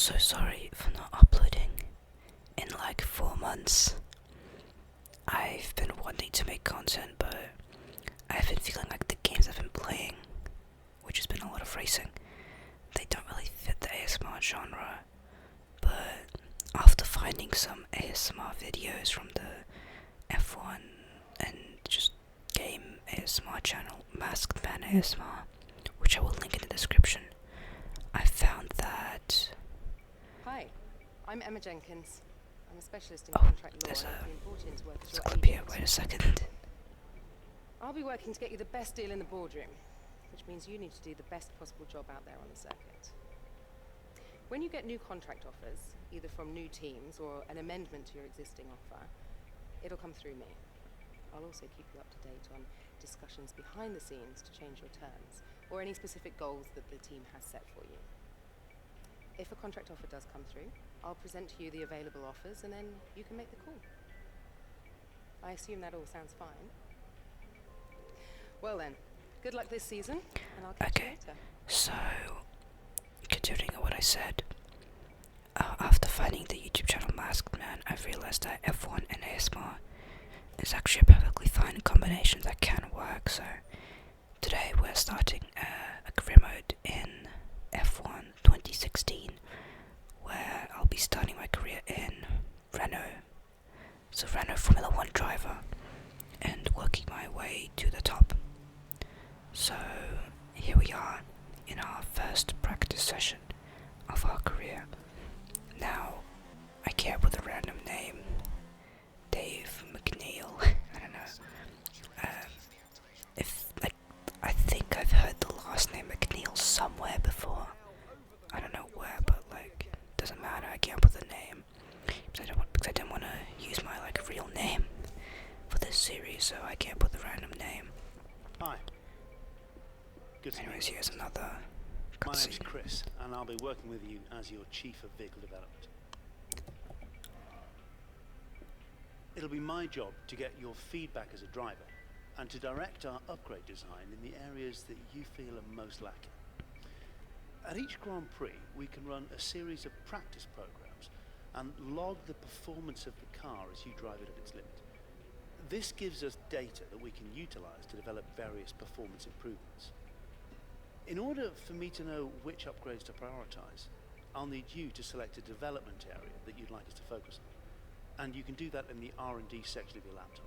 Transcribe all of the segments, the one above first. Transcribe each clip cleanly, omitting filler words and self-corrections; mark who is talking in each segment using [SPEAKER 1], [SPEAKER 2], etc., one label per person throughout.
[SPEAKER 1] so sorry for not uploading in like 4 months. I've been wanting to make content, but I've been feeling like the games I've been playing, which has been a lot of racing, they don't really fit the ASMR genre. But after finding some ASMR videos from the F1 and just game ASMR channel, Masked Man ASMR, which I will link in the description, I found that...
[SPEAKER 2] Hi, I'm Emma Jenkins. I'm a specialist in
[SPEAKER 1] Oh,
[SPEAKER 2] contract law
[SPEAKER 1] there's
[SPEAKER 2] and I've been brought in to work as
[SPEAKER 1] a
[SPEAKER 2] your
[SPEAKER 1] clip here,
[SPEAKER 2] agent.
[SPEAKER 1] wait a second.
[SPEAKER 2] I'll be working to get you the best deal in the boardroom, which means you need to do the best possible job out there on the circuit. When you get new contract offers, either from new teams or an amendment to your existing offer, it'll come through me. I'll also keep you up to date on discussions behind the scenes to change your terms, or any specific goals that the team has set for you. If a contract offer does come through, I'll present to you the available offers and then you can make the call. I assume that all sounds fine. Well then, good luck this season, and I'll catch you later.
[SPEAKER 1] So, considering what I said, after finding the YouTube channel Masked Man, I've realized that F1 and ASMR is actually a perfectly fine combination that can work. So today we're starting a career mode in F1 2016, where I'll be starting my career in Renault, so Renault Formula 1 driver, and working my way to the top. So here we are in our first practice session of our career. Now, I came up with a random name, Dave McNeal. I don't know. I think I've heard the last name McNeal somewhere before. I don't know where, but doesn't matter. I came up with a name because I didn't want to use my real name for this series, so I came up with a random name.
[SPEAKER 3] Hi. Good to meet
[SPEAKER 1] Anyways,
[SPEAKER 3] you.
[SPEAKER 1] here's another
[SPEAKER 3] My name's
[SPEAKER 1] cutscene.
[SPEAKER 3] Chris, and I'll be working with you as your Chief of Vehicle Development. It'll be my job to get your feedback as a driver and to direct our upgrade design in the areas that you feel are most lacking. At each Grand Prix, we can run a series of practice programs and log the performance of the car as you drive it at its limit. This gives us data that we can utilize to develop various performance improvements. In order for me to know which upgrades to prioritize, I'll need you to select a development area that you'd like us to focus on. And you can do that in the R&D section of your laptop.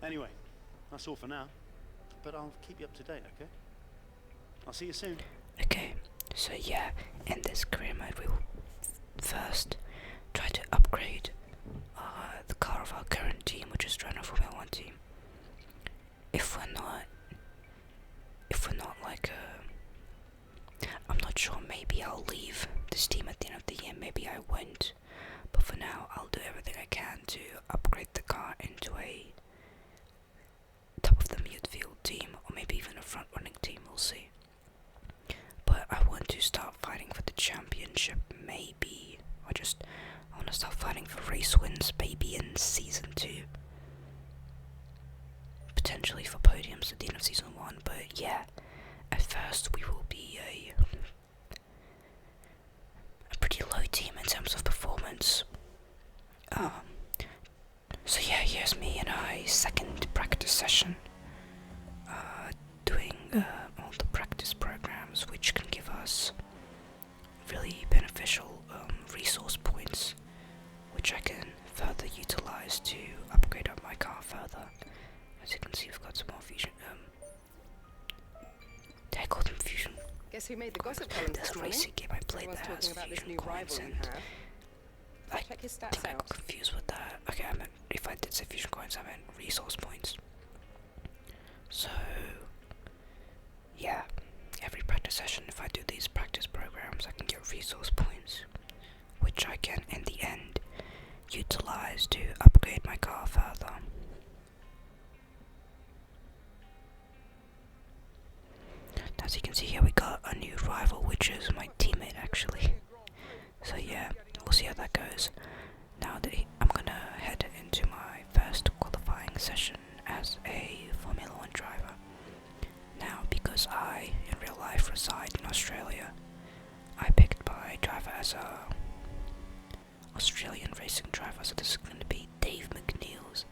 [SPEAKER 3] Anyway, that's all for now, but I'll keep you up to date, okay? I'll see you soon.
[SPEAKER 1] Okay, so yeah, in this career mode we will first try to upgrade the car of our current team, which is Renault Formula 1 team. If we're not I'm not sure, maybe I'll leave this team at the end of the year, maybe I won't. But for now, I'll do everything I can to upgrade the car into a top of the midfield team, or maybe even a front running team, we'll see. But I want to start fighting for the championship, maybe. I want to start fighting for race wins, maybe in season 2. Potentially for podiums at the end of season 1, but yeah, at first we will be a pretty low team in terms of performance. So yeah, here's me in our second practice session, doing all the practice programs which can give us really beneficial resource points, which I can further utilize to upgrade up my car further. As you can see, we've got some more fusion. Did I call them fusion?
[SPEAKER 2] Guess who made the gossip columns
[SPEAKER 1] There's
[SPEAKER 2] this
[SPEAKER 1] a
[SPEAKER 2] morning?
[SPEAKER 1] racing game I played
[SPEAKER 2] Everyone's
[SPEAKER 1] that has
[SPEAKER 2] talking about this
[SPEAKER 1] fusion
[SPEAKER 2] new
[SPEAKER 1] coins,
[SPEAKER 2] rival you
[SPEAKER 1] and
[SPEAKER 2] have.
[SPEAKER 1] I
[SPEAKER 2] Check his
[SPEAKER 1] think
[SPEAKER 2] stats
[SPEAKER 1] I got
[SPEAKER 2] out.
[SPEAKER 1] confused with that. Okay, I meant, if I did say fusion coins, I meant resource points. So, yeah, every practice session, if I do these practice programs, I can get resource points, which I can, in the end, utilize to upgrade my car further. As you can see here, we got a new rival, which is my teammate actually. So yeah, we'll see how that goes. Now I'm gonna head into my first qualifying session as a Formula 1 driver. Now, because I, in real life, reside in Australia, I picked by as a Australian racing driver. So this is going to be Dave McNeal's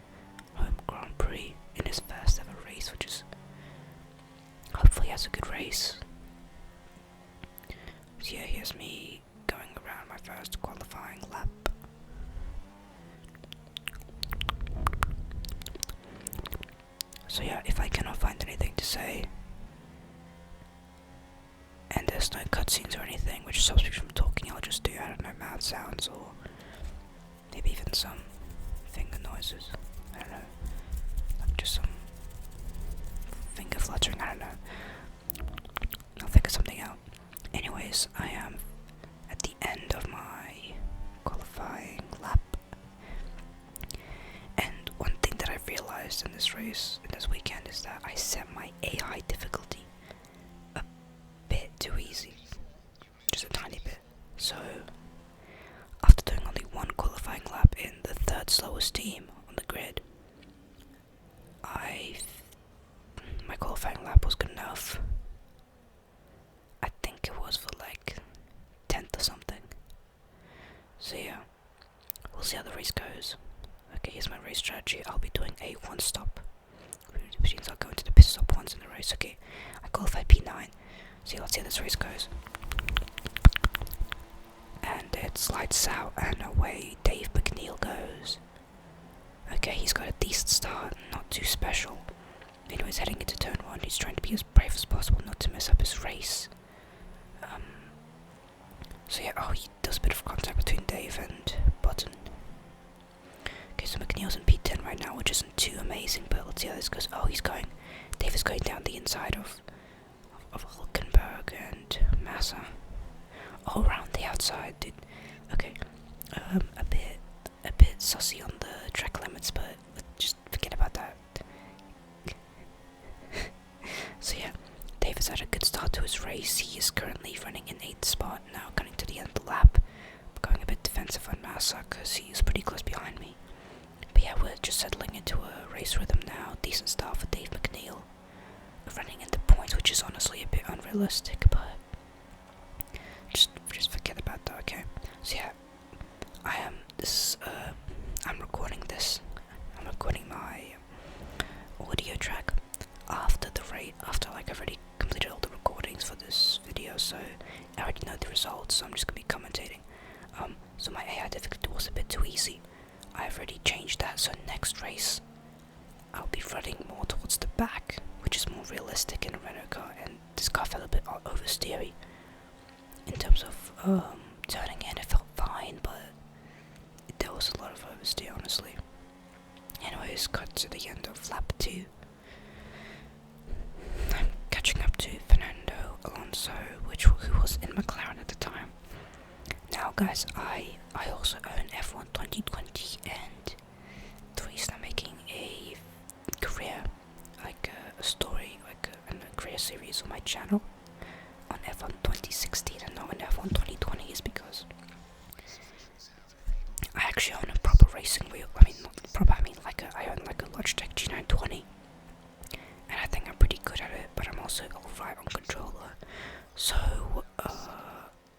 [SPEAKER 1] home Grand Prix in his first ever race, which is hopefully has a good race. So yeah, here's me going around my first qualifying lap. So yeah, if I cannot find anything to say, and there's no cutscenes or anything which stops me from talking, I'll just do, I don't know, mouth sounds or maybe even some finger noises. I don't know, like just some finger fluttering, I don't know. I'll figure something out. Anyways, I am at the end of my qualifying lap. And one thing that I've realized in this race, in this weekend, is that I set my AI difficulty a bit too easy. Just a tiny bit. So, after doing only one qualifying lap in the third slowest team on the grid, my qualifying lap was good enough. I think it was for like 10th or something. So yeah, we'll see how the race goes. Okay, here's my race strategy. I'll be doing a one stop, which means I'll go into the pit stop once in the race. Okay, I qualified P9. So let's see how this race goes. And it slides out and away Dave McNeal goes. Okay, he's got a decent start, not too special. Anyways, heading into turn 1, he's trying to be as brave as possible not to mess up his race. So yeah, oh, he does a bit of contact between Dave and Button. Okay, so McNeal's in P10 right now, which isn't too amazing, but let's see how this goes. Oh, Dave is going down the inside of Hulkenberg and Massa. All around the outside, dude. Okay, a bit sussy on the track limits, but just forget about that. So yeah, Dave has had a good start to his race. He is currently running in 8th spot now, coming to the end of the lap. Going a bit defensive on Massa because he is pretty close behind me. But yeah, we're just settling into a race rhythm now. Decent start for Dave McNeal. Running into points, which is honestly a bit unrealistic, but just forget about that, okay? So yeah, I'm recording this. I'm recording my audio track after like I've already completed all the recordings for this video, so I already know the results, so I'm just gonna be commentating. So my AI difficulty was a bit too easy. I've already changed that, so next race I'll be running more towards the back, which is more realistic in a Renault car, and this car felt a bit oversteery. In terms of turning in, it felt fine, but there was a lot of oversteer, honestly. Anyways, cut to the end of lap 2. I'm catching up to Fernando Alonso, who was in McLaren at the time. Now guys, I also own F1 2020, and the reason I'm making a career, like a story, like a career series on my channel on F1 2016 and not on F1 2020 is because I actually own a proper racing wheel. I mean, not proper, I own like a Logitech G920, and I think I'm pretty good at it, but I'm also alright on controller. So,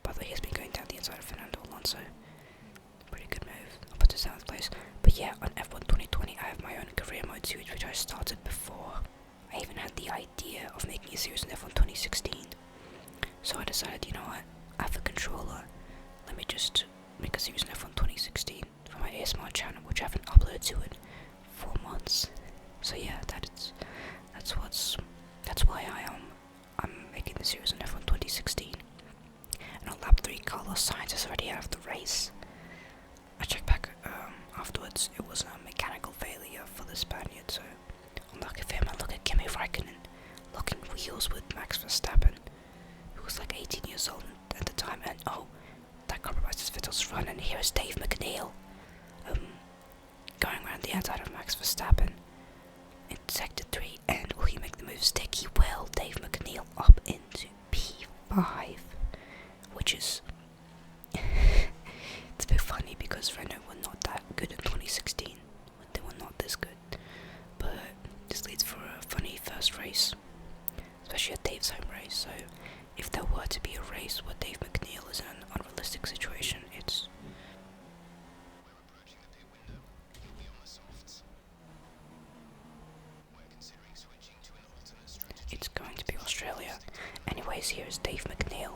[SPEAKER 1] by the way, he's been going down the inside of Fernando Alonso. Pretty good move. I'll put this out of place. But yeah, on F1 2020, I have my own career mode series, which I started before I even had the idea of making a series in F1 2016. So I decided, you know what, I have a controller, let me just make a series in F1 2016 for my ASMR channel, which I haven't uploaded to in 4 months. So yeah, that's why I'm making the series in F1 2016. And on lap 3, Carlos Sainz is already out of the race. I checked back afterwards, it was a mechanical failure for the Spaniard, so unlucky for him. And look at Kimi Raikkonen locking wheels with Max Verstappen, who was like 18 years old at the time, and oh, that compromises Vettel's run. And here is Dave McNeal going around the outside of Max Verstappen in sector 3, and will he make the move stick? He will. Dave McNeal up into P5, which is it's a bit funny because Renault were not that good in 2016, they were not this good, but this leads for a funny first race, especially at Dave's home race. So if there were to be a race where Dave McNeal McNeal is in an unrealistic situation. It's going to be Australia. Anyways, here's Dave McNeal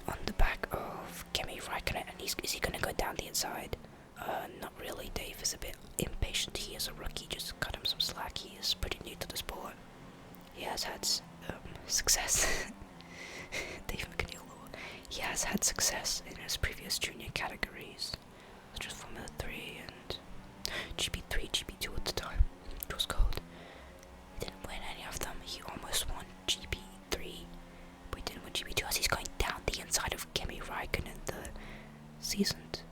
[SPEAKER 1] on the back of Kimi Raikkonen, and is he going to go down the inside? Not really. Dave is a bit impatient. He is a rookie. Just cut him some slack. He is pretty new to the sport. He has had success. Dave McNeal. He has had success in his previous junior categories, such as Formula 3 and GP3, GP2 at the time, it was called. He didn't win any of them. He almost won GP3, but he didn't win GP2 as he's going down the inside of Kimi Raikkonen, the seasoned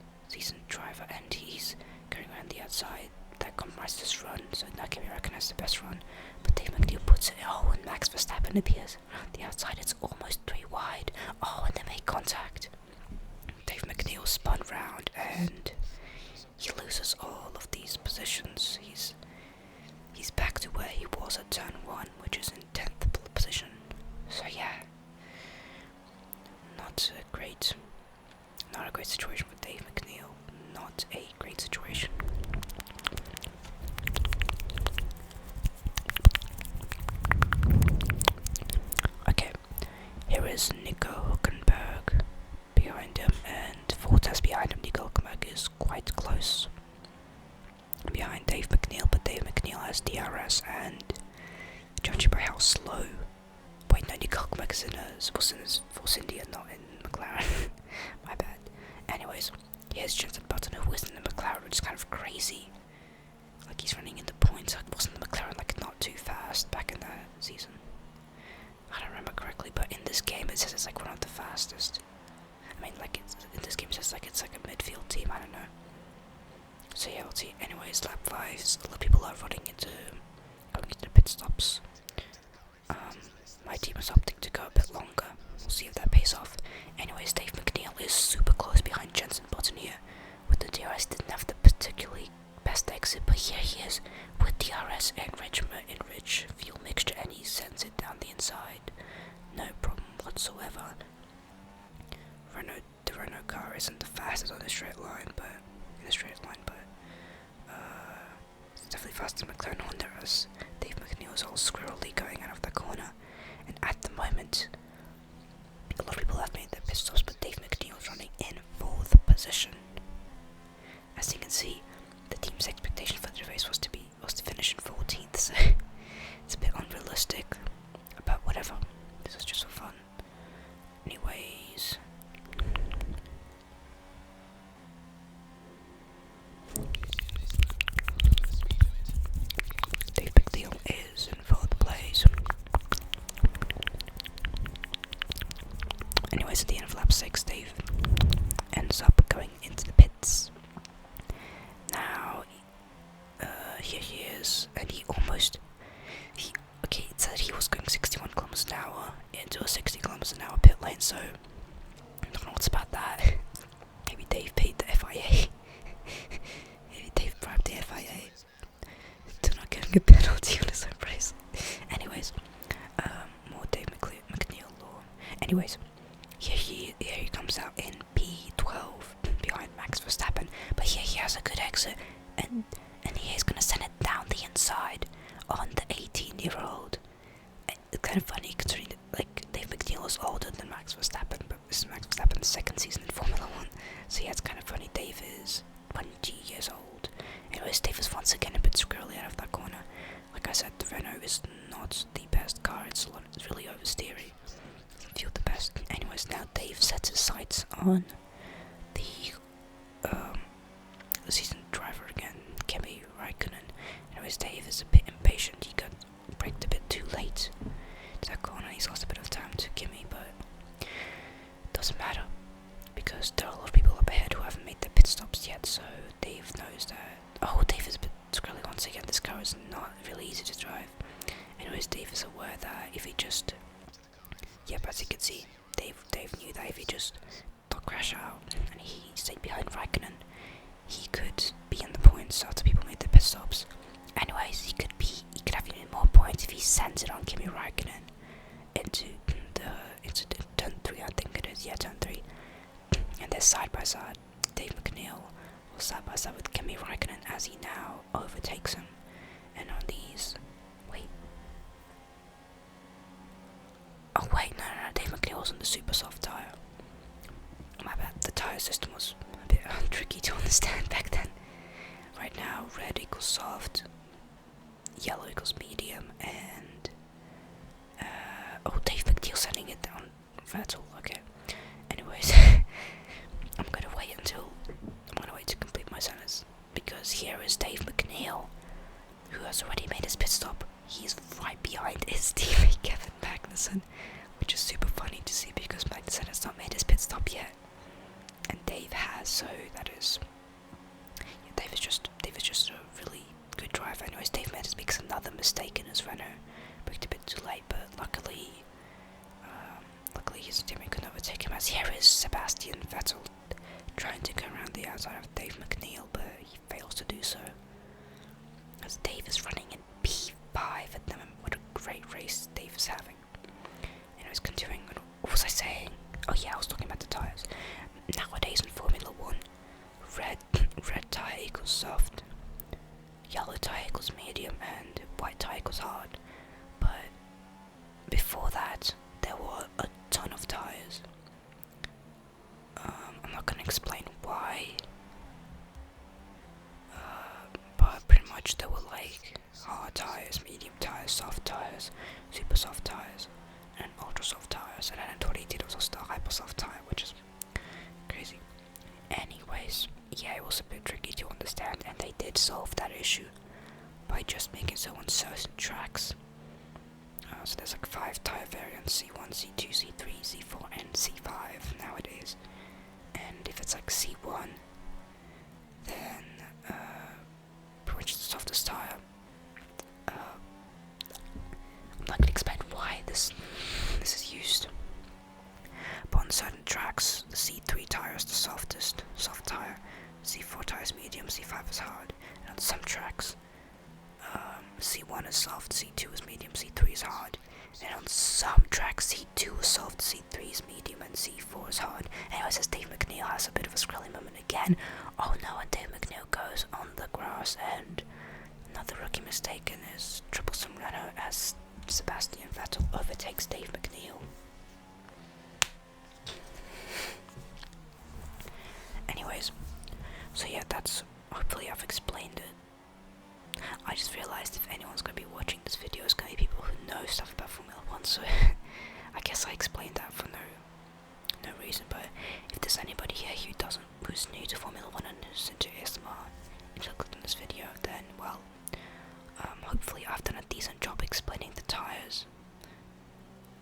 [SPEAKER 1] driver, and he's going around the outside. That compromised his run, so now Kimi Raikkonen has the best run. But Dave McNeal puts it, and Max Verstappen appears around the outside. It's almost 3 wide. And they make contact. Dave McNeal spun round, and he loses all of these positions. He's back to where he was at turn 1, which is in 10th position. So yeah, not a great situation for Dave McNeal. Not a great situation. Okay, here is Nico Hülkenberg behind him, and Fortas behind him. Nico Hülkenberg is quite close behind Dave McNeal, but Dave McNeal has DRS, and judging by how slow. Wait, no, Nico Hülkenberg was in his Force India, not in McLaren. My bad. Anyways, here's Jensen Button, who was in the McLaren, which is kind of crazy. Like, he's running into points. Like, wasn't the McLaren not too fast back in that season? I don't remember correctly, but in this game it says it's like one of the fastest. I mean, in this game it says it's like a midfield team. I don't know. So yeah, we'll see. Anyways, lap 5, a lot of people are going into the pit stops. My team is opting to go a bit longer. We'll see if that pays off. Anyways, Dave McNeal is super close behind Jensen Button here. With the DRS, didn't have the particularly best exit, but here he is with DRS enrich fuel mixture, and he sends it down the inside. No problem whatsoever. The Renault car isn't the fastest on the straight line, but it's definitely faster than McLaren Honda, as Dave McNeal is all squirrely going out of the corner. And at the moment, a lot of people have made their pit stops, but Dave McNeal is running in 4th position. As you can see, the team's expectation for the race was to finish in 14th, so it's a bit unrealistic. But whatever, this is just for fun. Anyways, Dave McNeal is in 4th place. Anyways, at the end of lap 6, Dave ends up going into the pits. Now, here he is, and it said he was going 61 kilometers an hour into a 60 kilometers an hour pit lane, so I don't know what's about that. Maybe Dave paid the FIA. Maybe Dave bribed the FIA to not getting a penalty on his own race. Anyways, more Dave McNeal lore. Anyways, here he comes out in P12 behind Max Verstappen, but here he has a good exit, and he is gonna send it down the inside on the 18-year-old. It's kind of funny considering that, Dave McNeal is older than Max Verstappen, but this is Max Verstappen's 2nd season in Formula 1, so yeah, it's kind of funny. Dave is 20 years old. Anyways, Dave is once again a bit squirrely out of that corner. Like I said, the Renault is not the best car. It's really oversteery. Feel the best. Anyways, now Dave sets his sights on the seasoned driver again, Kimi Raikkonen. Anyways, Dave is a bit impatient. He got braked a bit too late to that corner. He's lost a bit of time to Kimi, but it doesn't matter because there are a lot of people up ahead who haven't made their pit stops yet. So Dave knows that. Oh, Dave is a bit squirrely once again. This car is not really easy to drive. Anyways, Dave is aware that if he just as you can see, Dave knew that if he just don't crash out and he stayed behind Raikkonen, he could be in the points after people made their pit stops. Anyways, he could have even more points if he sends it on Kimi Raikkonen into turn 3, I think it is. Yeah, turn wasn't the super soft tire. My bad, the tire system was a bit tricky to understand back then. Right now, red equals soft, yellow equals medium, and oh, Dave McNeal sending it down Vettel. Okay. Anyways, I'm gonna wait to complete my sentence, because here is Dave McNeal, who has already made his pit stop. He's right behind his teammate Kevin Magnussen, which is super funny to see because Magnussen has not made his pit stop yet, and Dave has. So that is, yeah, Dave is just a really good driver. Anyways, Dave makes another mistake in his Renault, booked a bit too late, but luckily his teammate couldn't overtake him. As here is Sebastian Vettel trying to go around the outside of Dave McNeal, but he fails to do so. As Dave is running in P5 at them, and what a great race Dave is having. Anyways, continuing, what was I saying? Oh yeah, I was talking about the tires. Nowadays in Formula 1, red tire equals soft, yellow tire equals medium, and white tire equals hard. But before that, there were a ton of tires. I'm not gonna explain why, but pretty much there were like hard tires, medium tires, soft tires, super soft tires, and ultra soft tires, and then in 2018 there was also the hyper soft tire, which is crazy. Anyways, yeah, it was a bit tricky to understand, and they did solve that issue by just making so on certain tracks. So there's like 5 tire variants: C1, C2, C3, C4, and C5 nowadays. And if it's like C1, then which is the softest tire. I'm not gonna explain why this is used. But on certain tracks, the C3 tire is the softest soft tire, C4 tire is medium, C5 is hard. And on some tracks, C1 is soft, C2 is medium, C3 is hard. And on some tracks, C2 is soft, C3 is medium, and C4 is hard. Anyways, as Dave McNeal has a bit of a scrolling moment again. Oh no, and Dave McNeal goes on the grass, and another rookie mistake in his troublesome Renault as Sebastian Vettel overtakes Dave McNeal. Anyways, so yeah, that's, hopefully I've explained it. I just realized if anyone's going to be watching this video, it's going to be people who know stuff about Formula 1, so I guess I explained that for no reason. But if there's anybody here who's new to Formula 1 and is into ASMR and clicked on this video, then, well, hopefully I've done a decent job explaining the tires.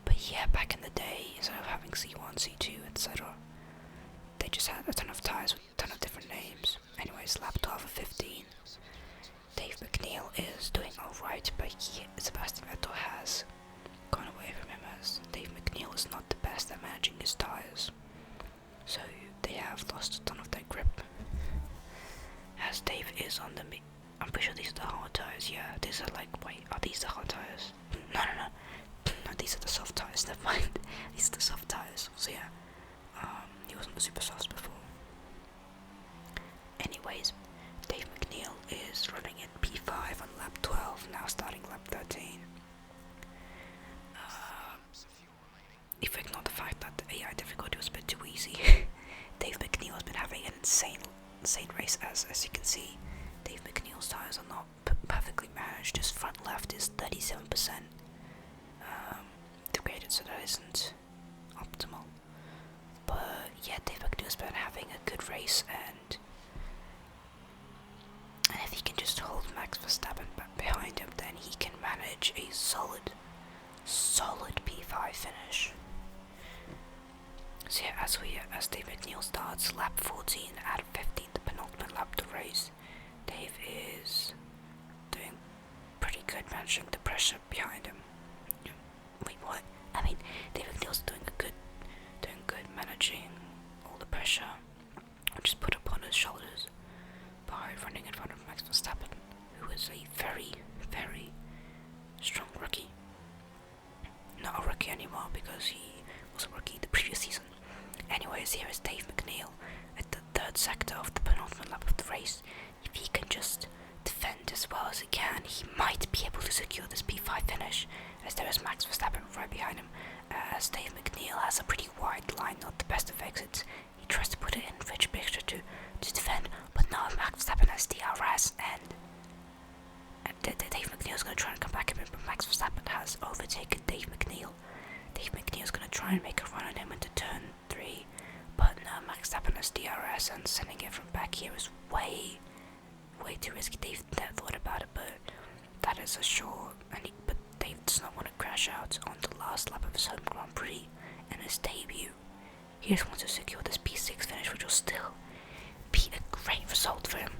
[SPEAKER 1] But yeah, back in the day, instead of having C1, C2, etc., they just had a ton of tires with a ton of different names. Anyways, lap 12 of 15. Dave McNeal is doing alright, but Sebastian Vettel has gone away from him, as Dave McNeal is not the best at managing his tires. So they have lost a ton of their grip. As Dave is on the I'm pretty sure these are the hard tires. Yeah, these are like, wait, are these the hard tires? No, these are the soft tires, never mind. These are the soft tires. So yeah, he wasn't the super soft before. Anyways, Dave McNeal is running in P5 on lap 12, now starting lap 13. If we ignore the fact that the AI difficulty was a bit too easy, Dave McNeal has been having an insane race, as you can see. Dave McNeal's tires are not perfectly managed. His front left is 37% degraded, so that isn't optimal. But yeah, Dave McNeal's been having a good race, and if he can just hold Max Verstappen behind him, then he can manage a solid P5 finish. So yeah, as Dave McNeal starts lap 14 out of 15, the penultimate lap of the race, Dave is doing pretty good managing the pressure behind him. Wait, what? I mean, Dave McNeal's doing good managing all the pressure which is put upon his shoulders by running in front of Max Verstappen, who is a very, very strong rookie. Not a rookie anymore because he was a rookie the previous season. Anyways, here is Dave McNeal at the third sector of the penultimate lap of the race. If he can just defend as well as he can, he might be able to secure this P5 finish, as there is Max Verstappen right behind him, as Dave McNeal has a pretty wide line, not the best of exits. He tries to put it in rich picture to defend, but now Max Verstappen has DRS, and Dave McNeal is going to try and come back at him, but Max Verstappen has overtaken Dave McNeal. Dave McNeal is going to try and make a run on him into turn 3, but now Max Verstappen has DRS, and sending it from back here is way too risky. Dave thought about it, but that is a sure. But Dave does not want to crash out on the last lap of his home Grand Prix in his debut. He just wants to secure this P6 finish, which will still be a great result for him.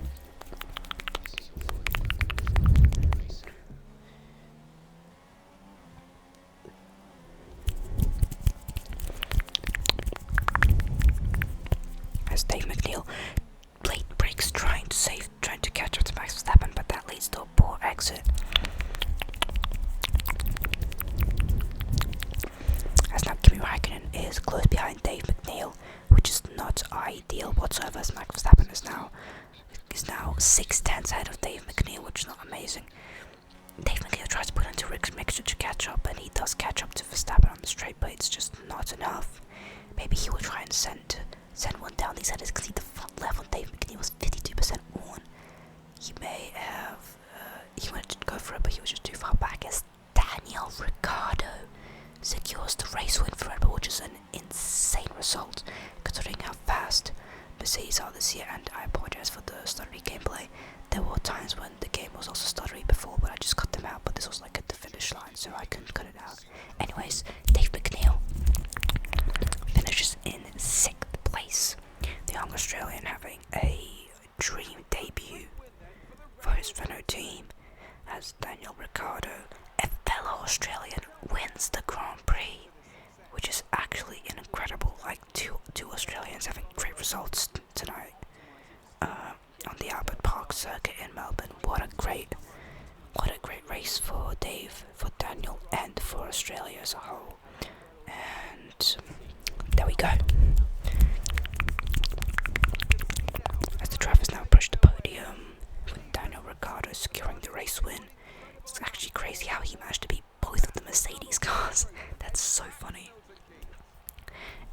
[SPEAKER 1] As Dave McNeal late brakes trying to catch up to Max Verstappen, but that leads to a poor exit. As now Kimi Räikkönen is close behind Dave McNeal, which is not ideal whatsoever, as Max Verstappen is now 6/10 ahead of Dave McNeal, which is not amazing. Dave McNeal tries to put into Rick's mixture to catch up, and he does catch up to Verstappen on the straight, but it's just not enough. Maybe he will try and send one down these headers, because the front left on Dave McNeal was 52% on. He may have, he wanted to go for it, but he was just too far back, as Daniel Ricciardo secures the race win for Red Bull, which is an insane result, considering how fast Mercedes are this year. And I apologize for the stuttery gameplay. There were times when the game was also stuttery before, but I just cut them out, but this was like at the finish line, so I couldn't cut it out. Anyways, Dave McNeal finishes in 6th place. The young Australian having a dream debut for his Renault team, as Daniel Ricciardo, a fellow Australian, wins the Grand Prix, which is actually an incredible, like two Australians having great results tonight on the Albert Park circuit in Melbourne. What a great race for Dave, for Daniel, and for Australia as a whole. And there we go. As the drivers now approach the podium, with Daniel Ricciardo securing the race win. It's actually crazy how he managed to beat both of the Mercedes cars. That's so funny.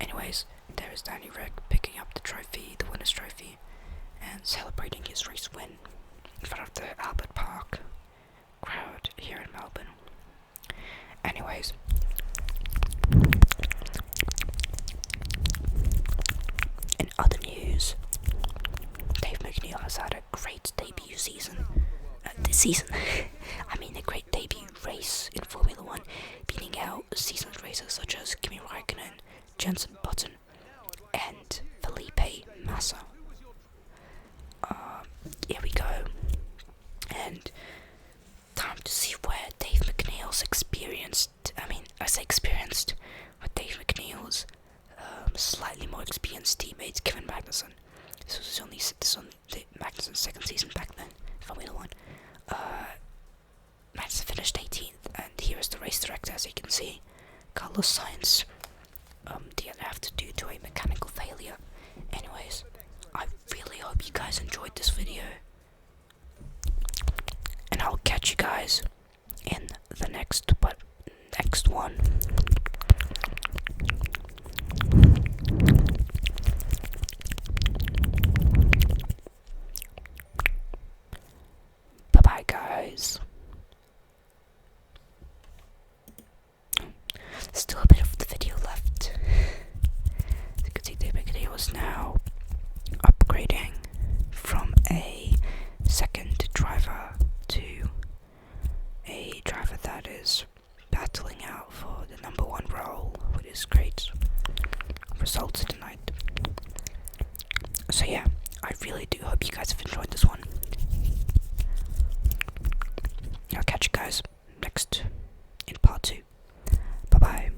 [SPEAKER 1] Anyways, there is Danny Rick picking up the trophy, the winner's trophy, and celebrating his race win in front of the Albert Park crowd here in Melbourne. Anyways, in other news, Dave McNeal has had a great debut season. This season, I mean a great debut race in Formula 1, beating out seasoned racers such as Kimi Räikkönen, Jenson Button, and Felipe Massa. Here we go, and time to see where Dave McNeal's with Dave McNeal's slightly more experienced teammates, Kevin Magnussen. This was only Magnussen's second season back then, Formula 1. Magnussen finished 18th, and here is the race director, as you can see, Carlos Sainz. DNF'd due to a mechanical failure. Anyways, I really hope you guys enjoyed this video, and I'll catch you guys in the next one. Bye bye, guys. Still a bit of the video left. As you can see, Dave McNeal was now upgrading from a second driver to a driver that is battling out for the number 1 role, with his great results tonight. So yeah, I really do hope you guys have enjoyed this one. I'll catch you guys next in part 2. Bye bye.